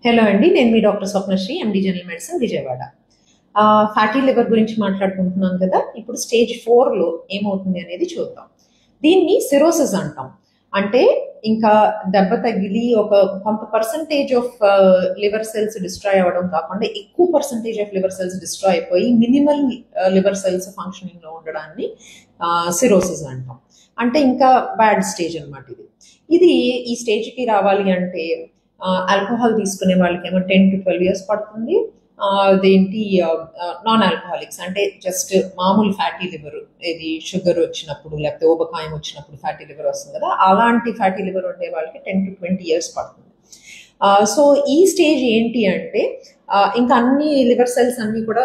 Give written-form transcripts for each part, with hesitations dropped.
Hello అండి, నేను మీ doctor Swapnasri, MD general medicine, Vijayawada. Fatty liver గురించి మాట్లాడుకుంటున్నాం కదా. ఇప్పుడు స్టేజ్ 4లో ఏమవుతుంది అనేది చూద్దాం. దీన్ని సిరోసిస్ అంటాం. అంటే ఇంకా దెబ్బ తగిలి ఒక కొంత percentage of liver cells destroy అవ్వడం కాకుండా ఎక్కువ percentage of liver cells destroy అయిపోయి మినిమల్ లివర్ సెల్స్ ఫంక్షనింగ్లో ఉండడాన్ని సిరోసిస్ అంటాం. అంటే ఇంకా బ్యాడ్ స్టేజ్ అనమాట ఇది. ఇది ఈ స్టేజ్కి రావాలి అంటే ఆల్కహాల్ తీసుకునే వాళ్ళకేమో 10 to 12 years పడుతుంది. అదేంటి నాన్ ఆల్కహాలిక్స్ అంటే జస్ట్ మామూలు ఫ్యాటీ లివర్, ఇది షుగర్ వచ్చినప్పుడు లేకపోతే ఊబకాయం వచ్చినప్పుడు ఫ్యాటీ లివర్ వస్తుంది కదా, అలాంటి ఫ్యాటీ లివర్ ఉండే వాళ్ళకి 10 to 20 years పడుతుంది. సో ఈ స్టేజ్ ఏంటి అంటే ఇంకా అన్ని లివర్ సెల్స్ అన్ని కూడా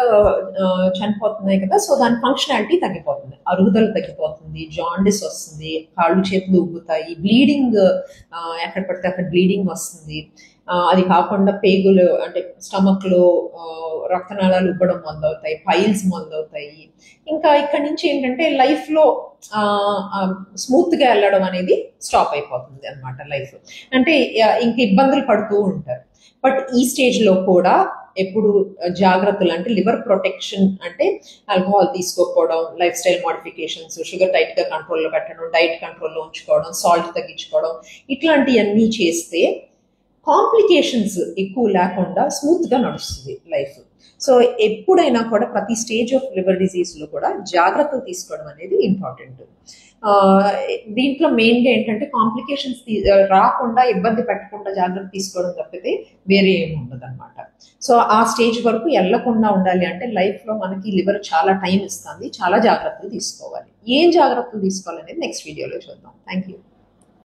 చనిపోతున్నాయి కదా. సో దాని ఫంక్షనాలిటీ తగ్గిపోతుంది, అరుగుదల తగ్గిపోతుంది, జాండిస్ వస్తుంది, కాళ్ళు చేతులు ఉబ్బుతాయి, బ్లీడింగ్ ఎక్కడ పడితే అక్కడ బ్లీడింగ్ వస్తుంది. అది కాకుండా పేగులు అంటే స్టమక్లో రక్తనాళాలు ఉబ్బడం మొదలవుతాయి, పైల్స్ మొదలవుతాయి. ఇంకా ఇక్కడి నుంచి ఏంటంటే లైఫ్లో స్మూత్గా వెళ్ళడం అనేది స్టాప్ అయిపోతుంది అనమాట. లైఫ్ అంటే ఇంక ఇబ్బందులు పడుతూ ఉంటారు. బట్ ఈ స్టేజ్లో కూడా ఎప్పుడు జాగ్రత్తలు అంటే లివర్ ప్రొటెక్షన్ అంటే ఆల్కహాల్ తీసుకోకపోవడం, లైఫ్ స్టైల్ మోడిఫికేషన్స్, షుగర్ టైట్గా కంట్రోల్లో పెట్టడం, డైట్ కంట్రోల్లో ఉంచుకోవడం, సాల్ట్ తగ్గించుకోవడం, ఇట్లాంటివన్నీ చేస్తే కాంప్లికేషన్స్ ఎక్కువ లేకుండా స్మూత్గా నడుస్తుంది లైఫ్. సో ఎప్పుడైనా కూడా ప్రతి స్టేజ్ ఆఫ్ లివర్ డిజీజ్లో కూడా జాగ్రత్తలు తీసుకోవడం అనేది ఇంపార్టెంట్. దీంట్లో మెయిన్గా ఏంటంటే కాంప్లికేషన్స్ రాకుండా, ఇబ్బంది పెట్టకుండా జాగ్రత్త తీసుకోవడం తప్పితే వేరే ఏమి ఉండదు అనమాట. సో ఆ స్టేజ్ వరకు వెళ్లకుండా ఉండాలి అంటే లైఫ్లో మనకి లివర్ చాలా టైం ఇస్తుంది, చాలా జాగ్రత్తలు తీసుకోవాలి. ఏం జాగ్రత్తలు తీసుకోవాలనేది నెక్స్ట్ వీడియోలో చూద్దాం. Thank you.